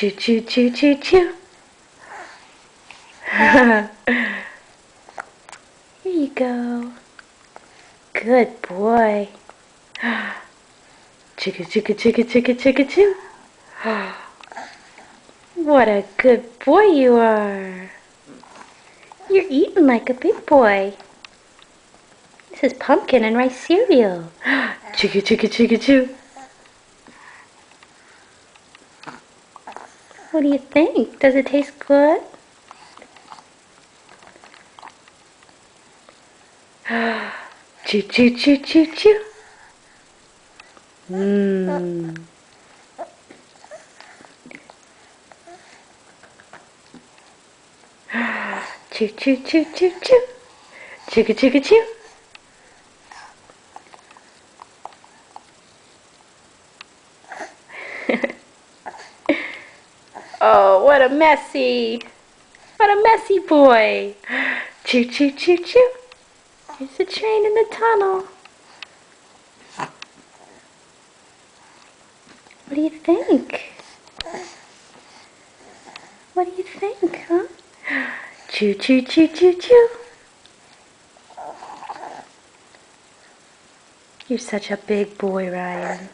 Choo choo choo choo choo. Here you go. Good boy. Chicka chicka chicka chicka chicka choo. What a good boy you are. You're eating like a big boy. This is pumpkin and rice cereal. Chicka chicka chicka choo. What do you think? Does it taste good? Choo choo choo choo choo. Mmm. Choo choo choo choo choo. Chicka chicka choo. Oh, what a messy boy. Choo choo choo choo. There's a train in the tunnel. What do you think? What do you think, huh? Choo choo choo choo choo. You're such a big boy, Ryan.